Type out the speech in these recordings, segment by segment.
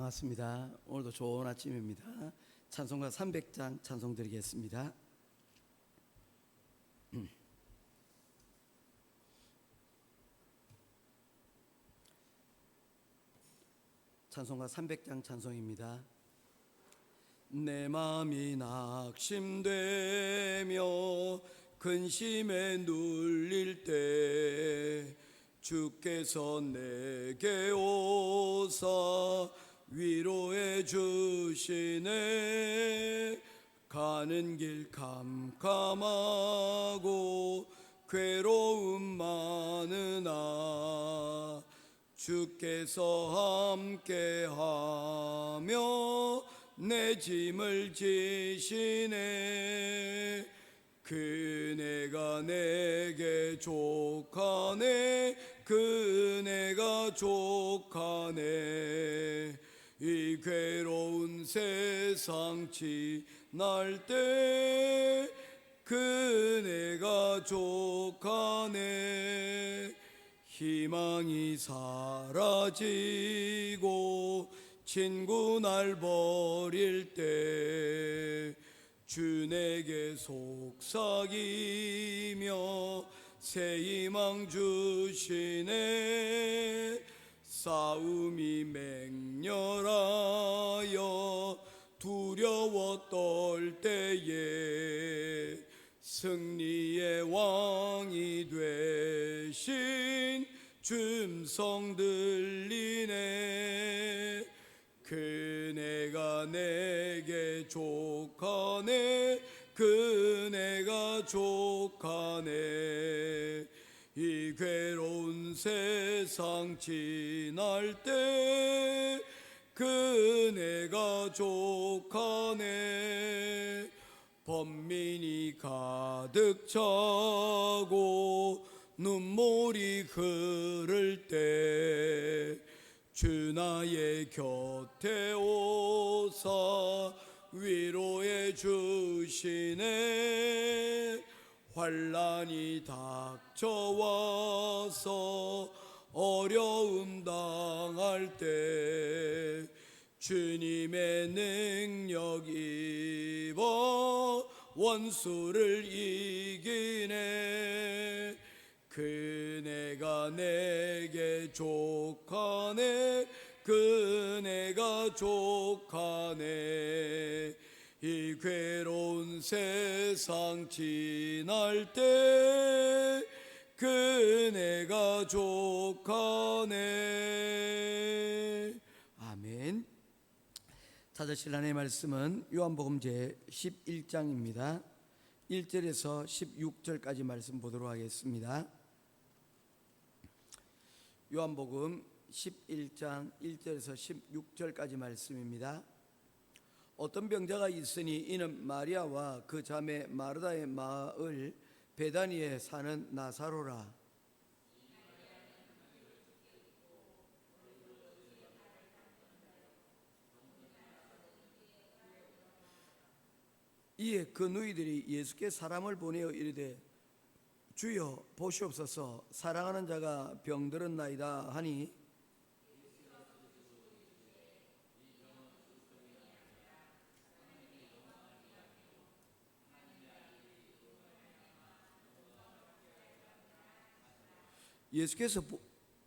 반갑습니다. 오늘도 좋은 아침입니다. 찬송가 300장 찬송 드리겠습니다. 찬송가 300장 찬송입니다. 내 마음이 낙심되며 근심에 눌릴 때 주께서 내게 오사 위로해 주시네. 가는 길 캄캄하고 괴로움 많으나 주께서 함께하며 내 짐을 지시네. 그네가 내게 족하네. 그네가 족하네. 이 괴로운 세상 지날 때 그네가 족하네. 희망이 사라지고 친구 날 버릴 때 주 내게 속삭이며 새 희망 주시네. 싸움이 맹렬하여 두려워 떨 때에 승리의 왕이 되신 주 음성 들리네. 그네가 내게 족하네. 그네가 족하네. 이 괴로운 세상 지날 때 그네가 족하네. 번민이 가득 차고 눈물이 흐를 때 주 나의 곁에 오사 위로해 주시네. 환난이 닥쳐와서 어려움 당할 때 주님의 능력 입어 원수를 이기네. 그네가 내게 족하네. 그네가 족하네. 이 괴로운 세상 지날 때 그네가 족하네. 아멘. 찾으실 하나님의 말씀은 요한복음 제 11장입니다. 1절에서 16절까지 말씀 보도록 하겠습니다. 요한복음 11장 1절에서 16절까지 말씀입니다. 어떤 병자가 있으니 이는 마리아와 그 자매 마르다의 마을 베다니에 사는 나사로라. 이에 그 누이들이 예수께 사람을 보내어 이르되 주여 보시옵소서 사랑하는 자가 병들었나이다 하니 예수께서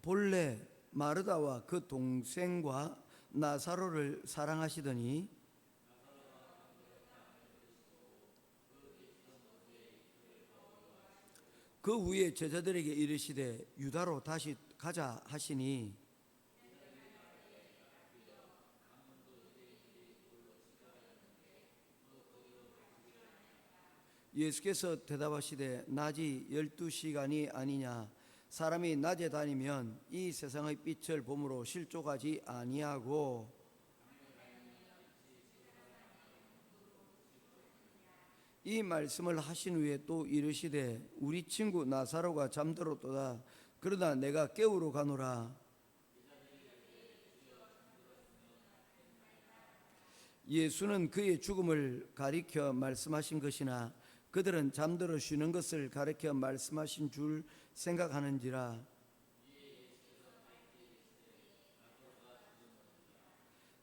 본래 마르다와 그 동생과 나사로를 사랑하시더니 그 후에 제자들에게 이르시되 유다로 다시 가자 하시니 예수께서 대답하시되 낮이 12시간이 아니냐. 사람이 낮에 다니면 이 세상의 빛을 봄으로 실족하지 아니하고 이 말씀을 하신 후에 또 이르시되 우리 친구 나사로가 잠들었도다. 그러나 내가 깨우러 가노라. 예수는 그의 죽음을 가리켜 말씀하신 것이나 그들은 잠들어 쉬는 것을 가리켜 말씀하신 줄 생각하는지라.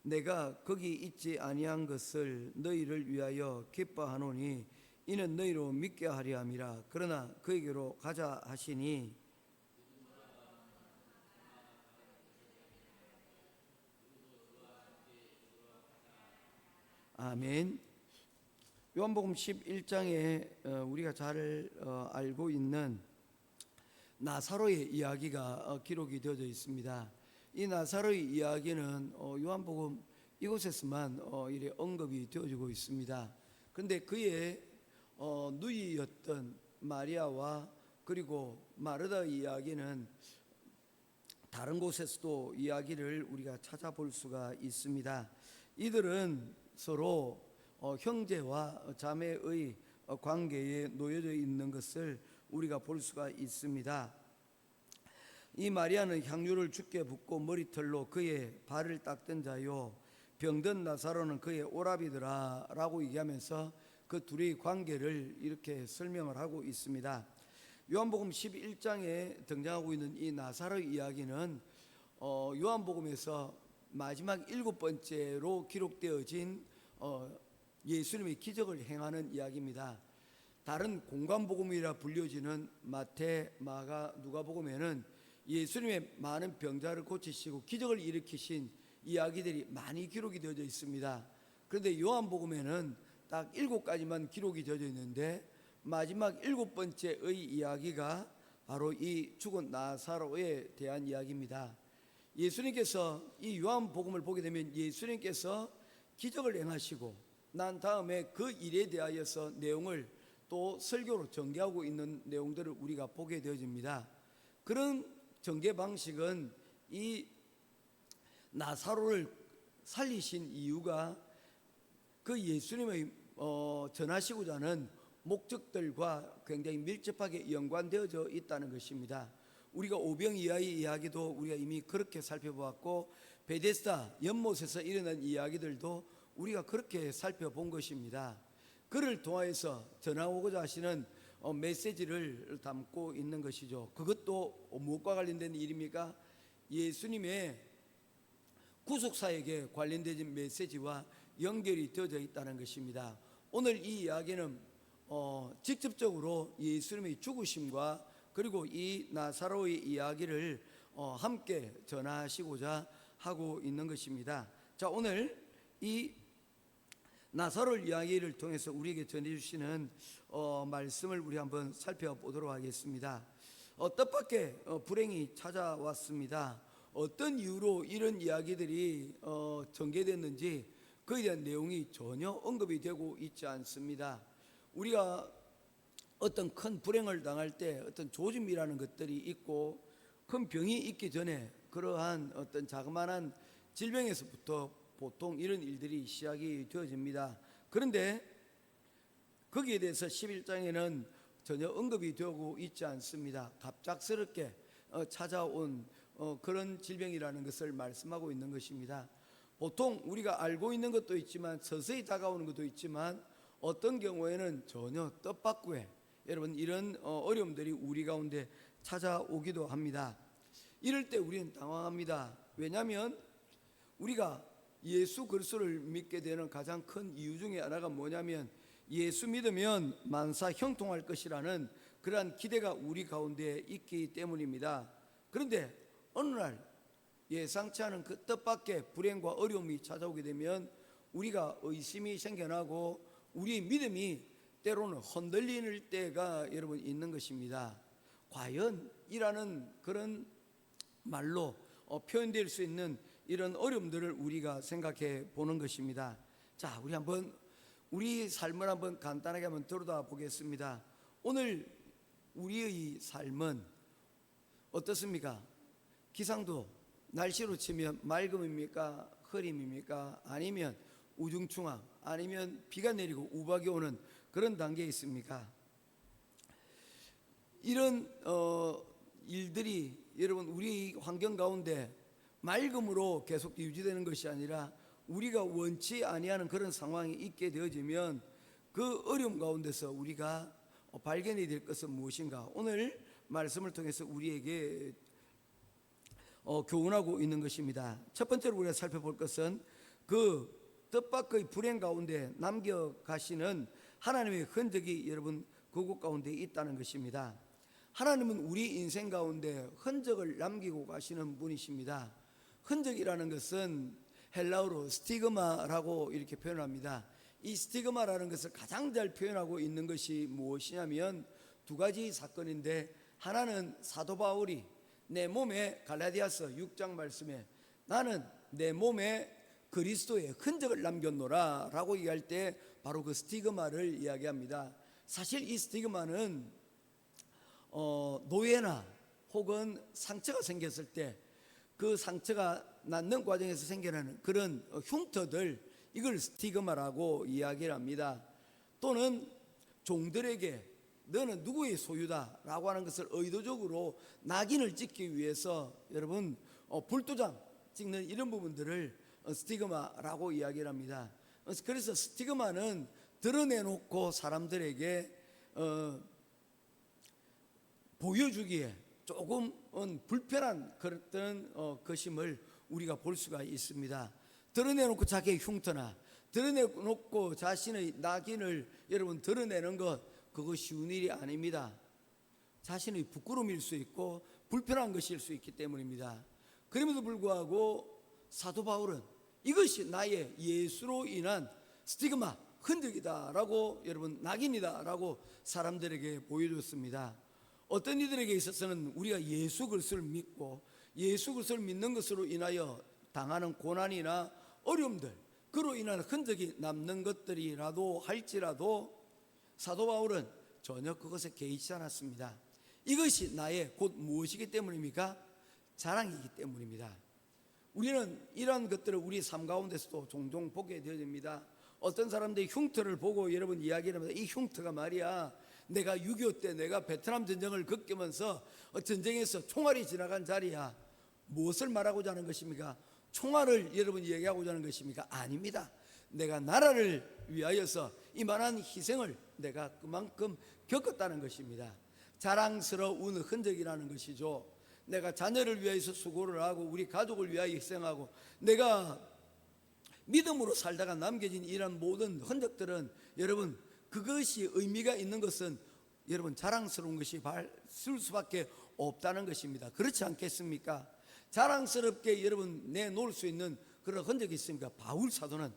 내가 거기 있지 아니한 것을 너희를 위하여 기뻐하노니 이는 너희로 믿게 하려 함이라. 그러나 그에게로 가자 하시니 아멘. 요한복음 11장에 우리가 잘 알고 있는 나사로의 이야기가 기록이 되어져 있습니다. 이 나사로의 이야기는 요한복음 이곳에서만 이래 언급이 되어지고 있습니다. 그런데 그의 누이였던 마리아와 그리고 마르다의 이야기는 다른 곳에서도 이야기를 우리가 찾아볼 수가 있습니다. 이들은 서로 형제와 자매의 관계에 놓여져 있는 것을 우리가 볼 수가 있습니다. 이 마리아는 향유를 주께 붓고 머리털로 그의 발을 닦던 자요, 병든 나사로는 그의 오라비더라 라고 얘기하면서 그 둘의 관계를 이렇게 설명을 하고 있습니다. 요한복음 11장에 등장하고 있는 이 나사로의 이야기는 요한복음에서 마지막 7번째로 기록되어진 예수님의 기적을 행하는 이야기입니다. 다른 공관복음이라 불려지는 마태, 마가, 누가복음에는 예수님의 많은 병자를 고치시고 기적을 일으키신 이야기들이 많이 기록이 되어져 있습니다. 그런데 요한복음에는 딱 7가지만 기록이 되어져 있는데 마지막 7번째의 이야기가 바로 이 죽은 나사로에 대한 이야기입니다. 예수님께서 이 요한복음을 보게 되면 예수님께서 기적을 행하시고 난 다음에 그 일에 대하여서 내용을 또 설교로 전개하고 있는 내용들을 우리가 보게 되어집니다. 그런 전개 방식은 이 나사로를 살리신 이유가 그 예수님의 전하시고자 하는 목적들과 굉장히 밀접하게 연관되어져 있다는 것입니다. 우리가 오병이어의 이야기도 우리가 이미 그렇게 살펴보았고 베데스다 연못에서 일어난 이야기들도 우리가 그렇게 살펴본 것입니다. 그를 통하여서 전하고자 하시는 메시지를 담고 있는 것이죠. 그것도 무엇과 관련된 일입니까? 예수님의 구속사에게 관련된 메시지와 연결이 되어져 있다는 것입니다. 오늘 이 이야기는 직접적으로 예수님의 죽으심과 그리고 이 나사로의 이야기를 함께 전하시고자 하고 있는 것입니다. 자, 오늘 이 나사로 이야기를 통해서 우리에게 전해주시는 말씀을 우리 한번 살펴보도록 하겠습니다. 뜻밖의 불행이 찾아왔습니다. 어떤 이유로 이런 이야기들이 전개됐는지 그에 대한 내용이 전혀 언급이 되고 있지 않습니다. 우리가 어떤 큰 불행을 당할 때 어떤 조짐이라는 것들이 있고 큰 병이 있기 전에 그러한 어떤 자그마한 질병에서부터 보통 이런 일들이 시작이 되어집니다. 그런데 거기에 대해서 11장에는 전혀 언급이 되고 있지 않습니다. 갑작스럽게 찾아온 그런 질병이라는 것을 말씀하고 있는 것입니다. 보통 우리가 알고 있는 것도 있지만 서서히 다가오는 것도 있지만 어떤 경우에는 전혀 뜻밖의 여러분 이런 어려움들이 우리 가운데 찾아오기도 합니다. 이럴 때 우리는 당황합니다. 왜냐하면 우리가 예수 그리스도를 믿게 되는 가장 큰 이유 중에 하나가 뭐냐면 예수 믿으면 만사 형통할 것이라는 그러한 기대가 우리 가운데 있기 때문입니다. 그런데 어느 날 예상치 않은 그 뜻밖의 불행과 어려움이 찾아오게 되면 우리가 의심이 생겨나고 우리의 믿음이 때로는 흔들리는 때가 여러분 있는 것입니다. 과연 이라는 그런 말로 표현될 수 있는 이런 어려움들을 우리가 생각해 보는 것입니다. 자, 우리 한번 우리 삶을 한번 간단하게 한번 들여다 보겠습니다. 오늘 우리의 삶은 어떻습니까? 기상도 날씨로 치면 맑음입니까? 흐림입니까? 아니면 우중충한 아니면 비가 내리고 우박이 오는 그런 단계에 있습니까? 이런 일들이 여러분 우리 환경 가운데 맑음으로 계속 유지되는 것이 아니라 우리가 원치 아니하는 그런 상황이 있게 되어지면 그 어려움 가운데서 우리가 발견이 될 것은 무엇인가? 오늘 말씀을 통해서 우리에게 교훈하고 있는 것입니다. 첫 번째로 우리가 살펴볼 것은 그 뜻밖의 불행 가운데 남겨가시는 하나님의 흔적이 여러분 그곳 가운데 있다는 것입니다. 하나님은 우리 인생 가운데 흔적을 남기고 가시는 분이십니다. 흔적이라는 것은 헬라어로 스티그마라고 이렇게 표현합니다. 이 스티그마라는 것을 가장 잘 표현하고 있는 것이 무엇이냐면 두 가지 사건인데, 하나는 사도 바울이 내 몸에, 갈라디아서 6장 말씀에 나는 내 몸에 그리스도의 흔적을 남겼노라 라고 얘기할 때 바로 그 스티그마를 이야기합니다. 사실 이 스티그마는 노예나 혹은 상처가 생겼을 때 그 상처가 낫는 과정에서 생겨나는 그런 흉터들, 이걸 스티그마라고 이야기를 합니다. 또는 종들에게 너는 누구의 소유다 라고 하는 것을 의도적으로 낙인을 찍기 위해서 여러분 불도장 찍는 이런 부분들을 스티그마라고 이야기를 합니다. 그래서 스티그마는 드러내놓고 사람들에게 보여주기에 조금 불편한 그런 것임을 우리가 볼 수가 있습니다. 드러내놓고 자기의 흉터나 드러내놓고 자신의 낙인을 여러분 드러내는 것, 그거 쉬운 일이 아닙니다. 자신의 부끄러움일 수 있고 불편한 것일 수 있기 때문입니다. 그럼에도 불구하고 사도 바울은 이것이 나의 예수로 인한 스티그마, 흔적이다라고, 여러분 낙인이다라고 사람들에게 보여줬습니다. 어떤 이들에게 있어서는 우리가 예수 그리스도를 믿고 예수 그리스도를 믿는 것으로 인하여 당하는 고난이나 어려움들, 그로 인한 흔적이 남는 것들이라도 할지라도 사도 바울은 전혀 그것에 개의치 않았습니다. 이것이 나의 곧 무엇이기 때문입니까? 자랑이기 때문입니다. 우리는 이러한 것들을 우리 삶 가운데서도 종종 보게 되어집니다. 어떤 사람들이 흉터를 보고 여러분 이야기를 합니다. 이 흉터가 말이야, 내가 6.25 때 내가 베트남 전쟁을 겪으면서 전쟁에서 총알이 지나간 자리야. 무엇을 말하고자 하는 것입니까? 총알을 여러분 얘기하고자 하는 것입니까? 아닙니다. 내가 나라를 위하여서 이만한 희생을 내가 그만큼 겪었다는 것입니다. 자랑스러운 흔적이라는 것이죠. 내가 자녀를 위해서 수고를 하고 우리 가족을 위하여 희생하고 내가 믿음으로 살다가 남겨진 이런 모든 흔적들은 여러분 그것이 의미가 있는 것은 여러분 자랑스러운 것이 쓸 수밖에 없다는 것입니다. 그렇지 않겠습니까? 자랑스럽게 여러분 내놓을 수 있는 그런 흔적이 있습니까? 바울 사도는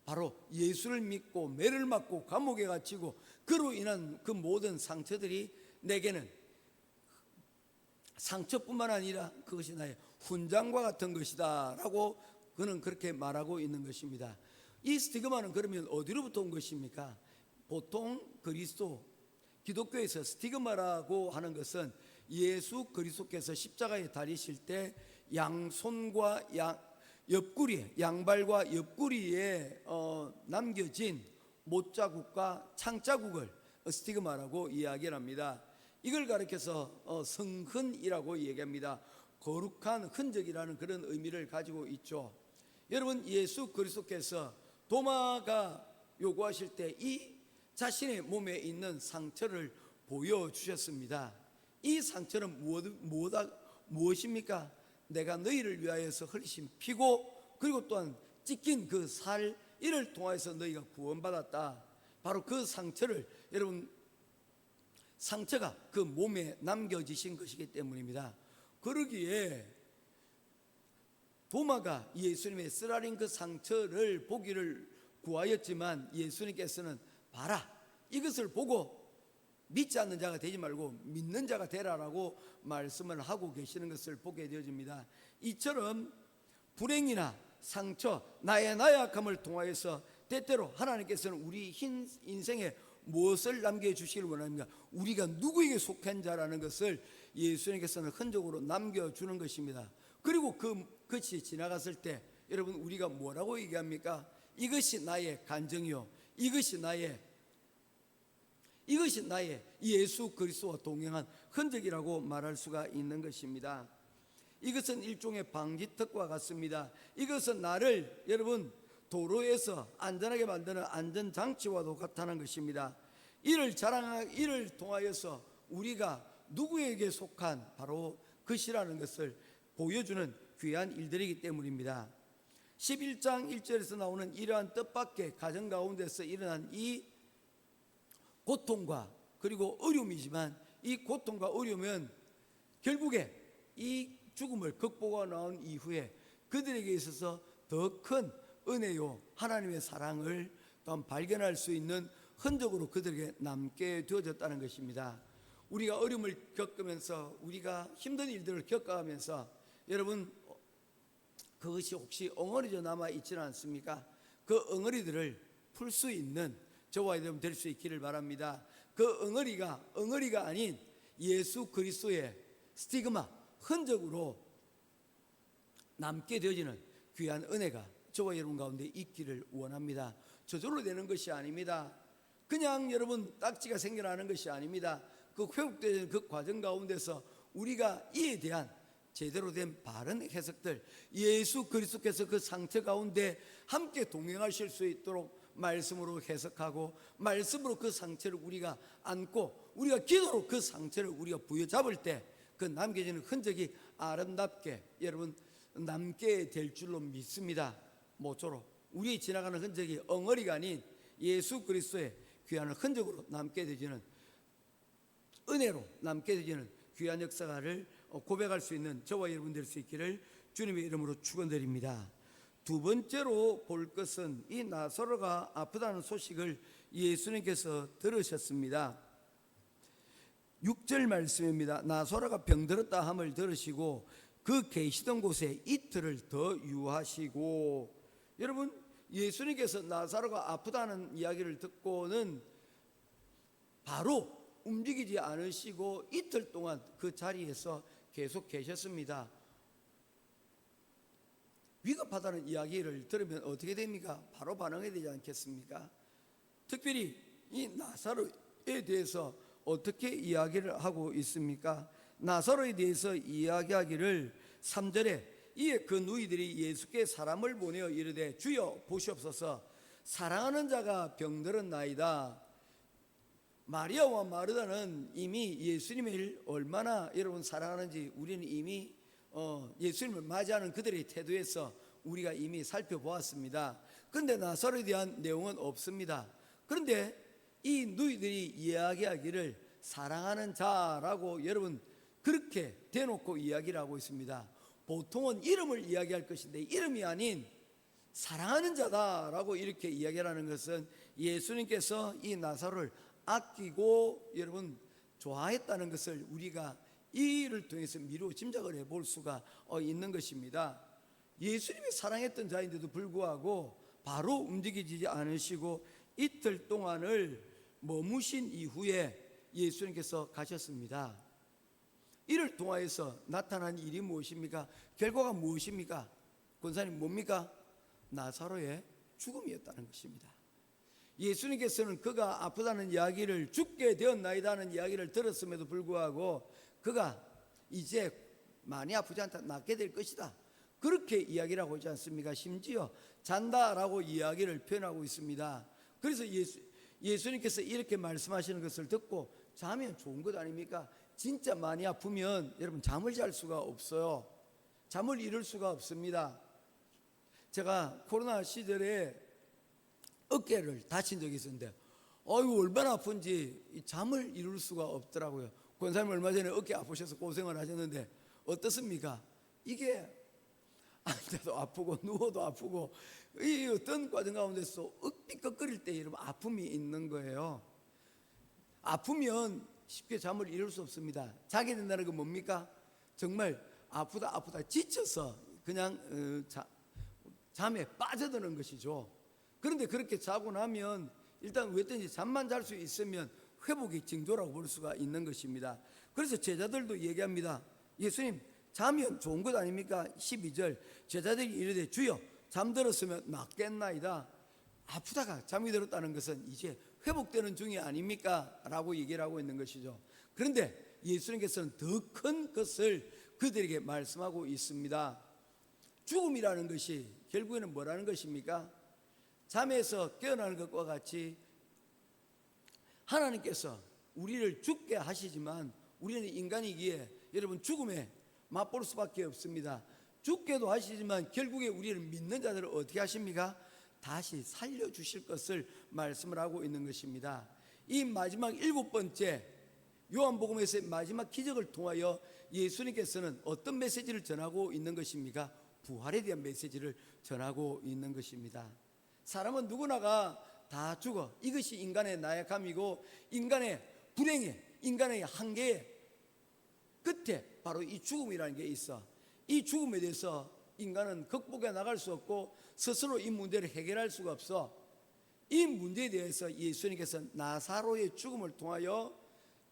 바로 예수를 믿고 매를 맞고 감옥에 갇히고 그로 인한 그 모든 상처들이 내게는 상처뿐만 아니라 그것이 나의 훈장과 같은 것이다 라고 그는 그렇게 말하고 있는 것입니다. 이 스티그마는 그러면 어디로부터 온 것입니까? 보통 기독교에서 스티그마라고 하는 것은 예수 그리스도께서 십자가에 달리실 때 양손과 옆구리에, 양발과 옆구리에 남겨진 못자국과 창자국을 스티그마라고 이야기를 합니다. 이걸 가리켜서 성흔이라고 얘기합니다. 거룩한 흔적이라는 그런 의미를 가지고 있죠. 여러분 예수 그리스도께서 도마가 요구하실 때 이 자신의 몸에 있는 상처를 보여주셨습니다. 이 상처는 무엇입니까? 내가 너희를 위하여서 흘리신 피고 그리고 또한 찢긴 그 살, 이를 통하여서 너희가 구원받았다. 바로 그 상처를 여러분 상처가 그 몸에 남겨지신 것이기 때문입니다. 그러기에 도마가 예수님의 쓰라린 그 상처를 보기를 구하였지만 예수님께서는 봐라, 이것을 보고 믿지 않는 자가 되지 말고 믿는 자가 되라라고 말씀을 하고 계시는 것을 보게 되어집니다. 이처럼 불행이나 상처, 나의 나약함을 통하여서 때때로 하나님께서는 우리 인생에 무엇을 남겨주시기를 원합니까? 우리가 누구에게 속한 자라는 것을 예수님께서는 흔적으로 남겨주는 것입니다. 그리고 그것이 지나갔을 때 여러분 우리가 뭐라고 얘기합니까? 이것이 나의 간증이요, 이것이 나의 예수 그리스도와 동행한 흔적이라고 말할 수가 있는 것입니다. 이것은 일종의 방지턱과 같습니다. 이것은 나를 여러분 도로에서 안전하게 만드는 안전장치와도 같다는 것입니다. 이를 통하여서 우리가 누구에게 속한 바로 것이라는 것을 보여주는 귀한 일들이기 때문입니다. 11장 1절에서 나오는 이러한 뜻밖의 가정 가운데서 일어난 이 고통과 그리고 어려움이지만, 이 고통과 어려움은 결국에 이 죽음을 극복하고 나온 이후에 그들에게 있어서 더 큰 은혜요 하나님의 사랑을 또한 발견할 수 있는 흔적으로 그들에게 남게 되어졌다는 것입니다. 우리가 어려움을 겪으면서, 우리가 힘든 일들을 겪어가면서 여러분, 그것이 혹시 엉어리져 남아 있지는 않습니까? 그 엉어리들을 풀 수 있는 저와 여러분 될 수 있기를 바랍니다. 그 엉어리가 아닌 예수 그리스도의 스티그마, 흔적으로 남게 되어지는 귀한 은혜가 저와 여러분 가운데 있기를 원합니다. 저절로 되는 것이 아닙니다. 그냥 여러분 딱지가 생겨나는 것이 아닙니다. 그 회복되는 그 과정 가운데서 우리가 이에 대한 제대로 된 바른 해석들, 예수 그리스도께서 그 상처 가운데 함께 동행하실 수 있도록 말씀으로 해석하고, 말씀으로 그 상처를 우리가 안고, 우리가 기도로 그 상처를 우리가 부여잡을 때 그 남겨지는 흔적이 아름답게 여러분 남게 될 줄로 믿습니다. 모쪼록 우리 지나가는 흔적이 엉어리가 아닌 예수 그리스도의 귀한 흔적으로 남게 되지는, 은혜로 남게 되지는 귀한 역사를 고백할 수 있는 저와 여러분 될 수 있기를 주님의 이름으로 축원드립니다. 두 번째로 볼 것은 이 나사로가 아프다는 소식을 예수님께서 들으셨습니다. 6절 말씀입니다. 나사로가 병들었다 함을 들으시고 그 계시던 곳에 이틀을 더 유하시고. 여러분, 예수님께서 나사로가 아프다는 이야기를 듣고는 바로 움직이지 않으시고 이틀 동안 그 자리에서 계속 계셨습니다. 위급하다는 이야기를 들으면 어떻게 됩니까? 바로 반응해야 되지 않겠습니까? 특별히 이 나사로에 대해서 어떻게 이야기를 하고 있습니까? 나사로에 대해서 이야기하기를 3절에 이에 그 누이들이 예수께 사람을 보내어 이르되 주여 보시옵소서, 사랑하는 자가 병들었나이다. 마리아와 마르다는 이미 예수님을 얼마나 여러분 사랑하는지 우리는 이미 예수님을 맞이하는 그들의 태도에서 우리가 이미 살펴보았습니다. 그런데 나사로에 대한 내용은 없습니다. 그런데 이 누이들이 이야기하기를 사랑하는 자라고 여러분 그렇게 대놓고 이야기를 하고 있습니다. 보통은 이름을 이야기할 것인데 이름이 아닌 사랑하는 자다라고 이렇게 이야기하는 것은 예수님께서 이 나사로를 아끼고 여러분 좋아했다는 것을 우리가 이 일을 통해서 미루어 짐작을 해볼 수가 있는 것입니다. 예수님이 사랑했던 자인데도 불구하고 바로 움직이지 않으시고 이틀 동안을 머무신 이후에 예수님께서 가셨습니다. 이를 통하여서 나타난 일이 무엇입니까? 결과가 무엇입니까? 권사님 뭡니까? 나사로의 죽음이었다는 것입니다. 예수님께서는 그가 아프다는 이야기를, 죽게 되었나이다는 이야기를 들었음에도 불구하고 그가 이제 많이 아프지 않다, 낫게 될 것이다, 그렇게 이야기를 하고 있지 않습니까? 심지어 잔다라고 이야기를 표현하고 있습니다. 그래서 예수님께서 이렇게 말씀하시는 것을 듣고 자면 좋은 것 아닙니까? 진짜 많이 아프면 여러분 잠을 잘 수가 없어요. 잠을 이룰 수가 없습니다. 제가 코로나 시절에 어깨를 다친 적이 있었는데 얼마나 아픈지 잠을 이룰 수가 없더라고요. 권사님 얼마 전에 어깨 아프셔서 고생을 하셨는데 어떻습니까? 이게 앉아도 아프고 누워도 아프고 이 어떤 과정 가운데서 삐걱거릴 때 여러분 아픔이 있는 거예요. 아프면 쉽게 잠을 이룰 수 없습니다. 자게 된다는 건 뭡니까? 정말 아프다 지쳐서 그냥 잠에 빠져드는 것이죠. 그런데 그렇게 자고 나면 일단 왜든지 잠만 잘 수 있으면 회복의 징조라고 볼 수가 있는 것입니다. 그래서 제자들도 얘기합니다. 예수님 자면 좋은 것 아닙니까? 12절 제자들이 이르되 주여 잠들었으면 낫겠나이다. 아프다가 잠이 들었다는 것은 이제 회복되는 중이 아닙니까? 라고 얘기를 하고 있는 것이죠. 그런데 예수님께서는 더 큰 것을 그들에게 말씀하고 있습니다. 죽음이라는 것이 결국에는 뭐라는 것입니까? 잠에서 깨어나는 것과 같이 하나님께서 우리를 죽게 하시지만 우리는 인간이기에 여러분 죽음에 맛볼 수밖에 없습니다. 죽게도 하시지만 결국에 우리를 믿는 자들을 어떻게 하십니까? 다시 살려주실 것을 말씀을 하고 있는 것입니다. 이 마지막 7번째 요한복음에서의 마지막 기적을 통하여 예수님께서는 어떤 메시지를 전하고 있는 것입니까? 부활에 대한 메시지를 전하고 있는 것입니다. 사람은 누구나가 다 죽어. 이것이 인간의 나약함이고 인간의 불행에, 인간의 한계의 끝에 바로 이 죽음이라는 게 있어. 이 죽음에 대해서 인간은 극복해 나갈 수 없고 스스로 이 문제를 해결할 수가 없어. 이 문제에 대해서 예수님께서 나사로의 죽음을 통하여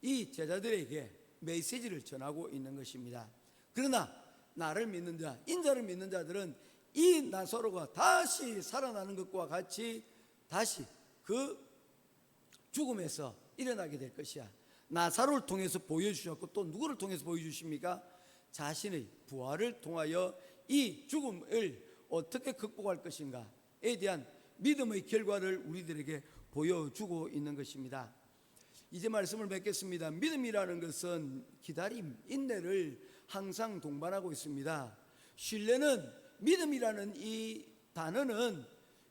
이 제자들에게 메시지를 전하고 있는 것입니다. 그러나 나를 믿는 자, 인자를 믿는 자들은 이 나사로가 다시 살아나는 것과 같이 다시 그 죽음에서 일어나게 될 것이야. 나사로를 통해서 보여주셨고 또 누구를 통해서 보여주십니까? 자신의 부활을 통하여 이 죽음을 어떻게 극복할 것인가에 대한 믿음의 결과를 우리들에게 보여주고 있는 것입니다. 이제 말씀을 맺겠습니다. 믿음이라는 것은 기다림, 인내를 항상 동반하고 있습니다. 신뢰는, 믿음이라는 이 단어는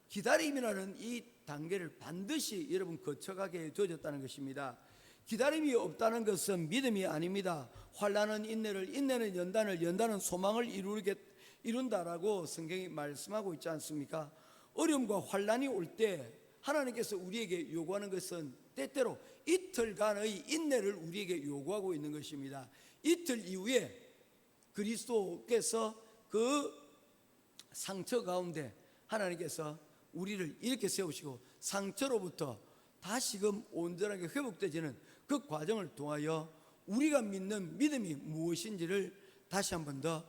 기다림이라는 이 단계를 반드시 여러분 거쳐가게 되어졌다는 것입니다. 기다림이 없다는 것은 믿음이 아닙니다. 환난은 인내를, 인내는 연단을, 연단은 소망을 이룬다라고 성경이 말씀하고 있지 않습니까? 어려움과 환난이 올 때 하나님께서 우리에게 요구하는 것은 때때로 이틀간의 인내를 우리에게 요구하고 있는 것입니다. 이틀 이후에 그리스도께서 그 상처 가운데 하나님께서 우리를 이렇게 세우시고 상처로부터 다시금 온전하게 회복되지는 그 과정을 통하여 우리가 믿는 믿음이 무엇인지를 다시 한 번 더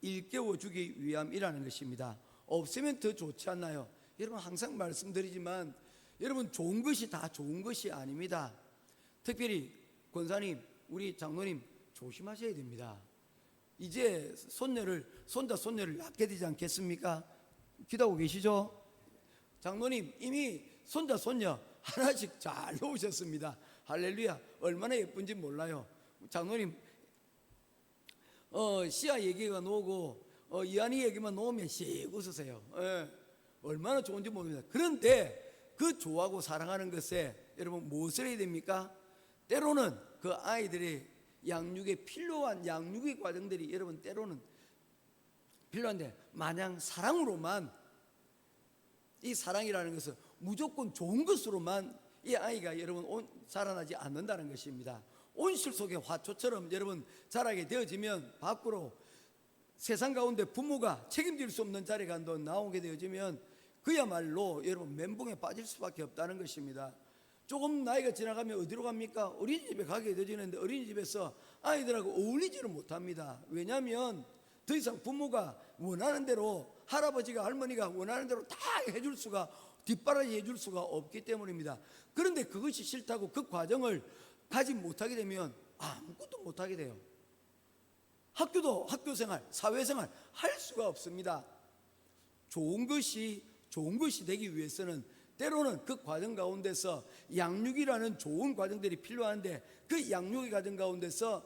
일깨워 주기 위함이라는 것입니다. 없으면 더 좋지 않나요? 여러분 항상 말씀드리지만 여러분 좋은 것이 다 좋은 것이 아닙니다. 특별히 권사님, 우리 장로님 조심하셔야 됩니다. 이제 손자 손녀를 낳게 되지 않겠습니까? 기도하고 계시죠? 장로님 이미 손자 손녀 하나씩 잘 놓으셨습니다. 할렐루야. 얼마나 예쁜지 몰라요. 장로님 시아 얘기가 나오고 이한이 얘기만 나오면 씩 웃으세요. 얼마나 좋은지 모릅니다. 그런데 그 좋아하고 사랑하는 것에 여러분 무엇을 해야 됩니까? 때로는 그 아이들의 양육에 필요한 양육의 과정들이 여러분 때로는 필요한데 마냥 사랑으로만, 이 사랑이라는 것은 무조건 좋은 것으로만 이 아이가 여러분 자라나지 않는다는 것입니다. 온실 속의 화초처럼 여러분 자라게 되어지면 밖으로 세상 가운데 부모가 책임질 수 없는 자리가 나오게 되어지면 그야말로 여러분 멘붕에 빠질 수밖에 없다는 것입니다. 조금 나이가 지나가면 어디로 갑니까? 어린이집에 가게 되어지는데 어린이집에서 아이들하고 어울리지를 못합니다. 왜냐하면 더 이상 부모가 원하는 대로, 할아버지가 할머니가 원하는 대로 다 해줄 수가, 뒷바라지 해줄 수가 없기 때문입니다. 그런데 그것이 싫다고 그 과정을 가지 못하게 되면 아무것도 못하게 돼요. 학교도 학교생활, 사회생활 할 수가 없습니다. 좋은 것이 되기 위해서는 때로는 그 과정 가운데서 양육이라는 좋은 과정들이 필요한데 그 양육의 과정 가운데서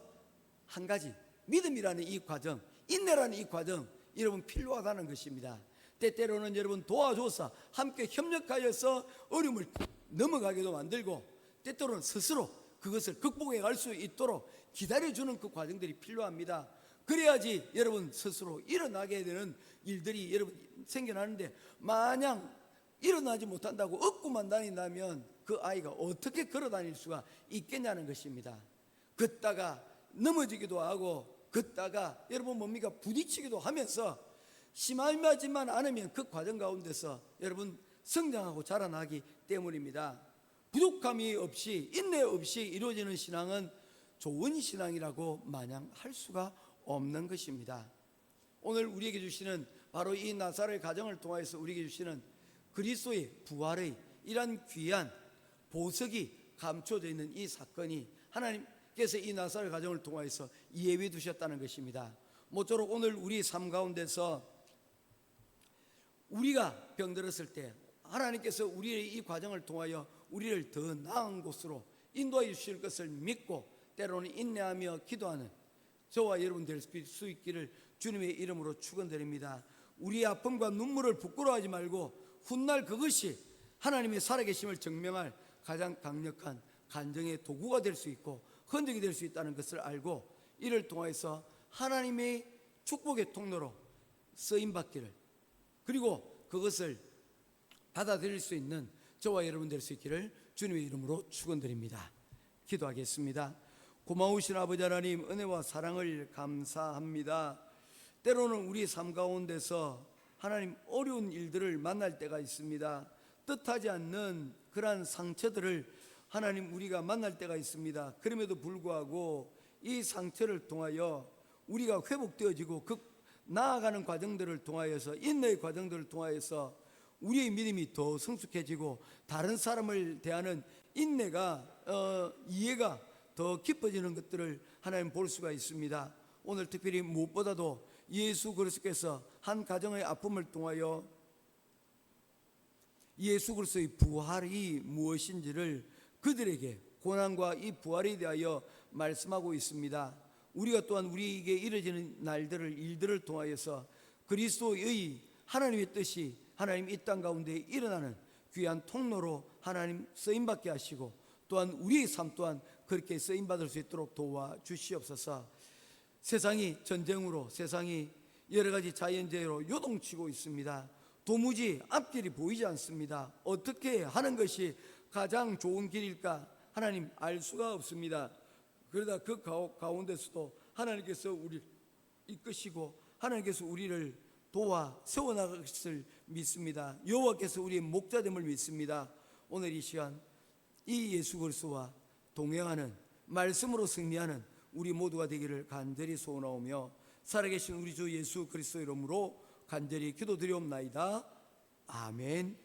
한 가지 믿음이라는 이 과정, 인내라는 이 과정 여러분 필요하다는 것입니다. 때때로는 여러분 도와줘서 함께 협력하여서 어려움을 넘어가게도 만들고 때때로는 스스로 그것을 극복해 갈 수 있도록 기다려주는 그 과정들이 필요합니다. 그래야지 여러분 스스로 일어나게 되는 일들이 여러분 생겨나는데 마냥 일어나지 못한다고 업고만 다닌다면 그 아이가 어떻게 걸어 다닐 수가 있겠냐는 것입니다. 걷다가 넘어지기도 하고 걷다가 여러분 뭡니까 부딪히기도 하면서 심하지만 않으면 그 과정 가운데서 여러분 성장하고 자라나기 때문입니다. 부족함이 없이 인내 없이 이루어지는 신앙은 좋은 신앙이라고 마냥 할 수가 없는 것입니다. 오늘 우리에게 주시는 바로 이 나사로의 가정을 통해서 우리에게 주시는 그리스도의 부활의 이런 귀한 보석이 감춰져 있는 이 사건이 하나님께서 이 나사로의 가정을 통해서 예비해 두셨다는 것입니다. 모쪼록 오늘 우리 삶 가운데서 우리가 병들었을 때 하나님께서 우리의 이 과정을 통하여 우리를 더 나은 곳으로 인도해 주실 것을 믿고 때로는 인내하며 기도하는 저와 여러분 될 수 있기를 주님의 이름으로 축원드립니다. 우리의 아픔과 눈물을 부끄러워하지 말고 훗날 그것이 하나님의 살아계심을 증명할 가장 강력한 간증의 도구가 될 수 있고 흔적이 될 수 있다는 것을 알고 이를 통해서 하나님의 축복의 통로로 쓰임받기를, 그리고 그것을 받아들일 수 있는 저와 여러분 될 수 있기를 주님의 이름으로 축원드립니다. 기도하겠습니다. 고마우신 아버지 하나님, 은혜와 사랑을 감사합니다. 때로는 우리 삶 가운데서 하나님 어려운 일들을 만날 때가 있습니다. 뜻하지 않는 그러한 상처들을 하나님 우리가 만날 때가 있습니다. 그럼에도 불구하고 이 상처를 통하여 우리가 회복되어지고 나아가는 과정들을 통하여서, 인내의 과정들을 통하여서 우리의 믿음이 더 성숙해지고 다른 사람을 대하는 인내가 이해가 더 깊어지는 것들을 하나님 볼 수가 있습니다. 오늘 특별히 무엇보다도 예수 그리스도께서 한 가정의 아픔을 통하여 예수 그리스도의 부활이 무엇인지를 그들에게 고난과 이 부활에 대하여 말씀하고 있습니다. 우리가 또한 우리에게 이뤄지는 일들을 통하여서 그리스도의 하나님의 뜻이 하나님 이 땅 가운데 일어나는 귀한 통로로 하나님 쓰임받게 하시고, 또한 우리의 삶 또한 그렇게 쓰임받을 수 있도록 도와주시옵소서. 세상이 전쟁으로, 세상이 여러 가지 자연재해로 요동치고 있습니다. 도무지 앞길이 보이지 않습니다. 어떻게 하는 것이 가장 좋은 길일까 하나님 알 수가 없습니다. 그러다 그 가운데서도 하나님께서 우리를 이끄시고 하나님께서 우리를 도와 세워나갈 것을 믿습니다. 여호와께서 우리의 목자됨을 믿습니다. 오늘 이 시간 이 예수 그리스도와 동행하는, 말씀으로 승리하는 우리 모두가 되기를 간절히 소원하오며 살아계신 우리 주 예수 그리스도 이름으로 간절히 기도드리옵나이다. 아멘.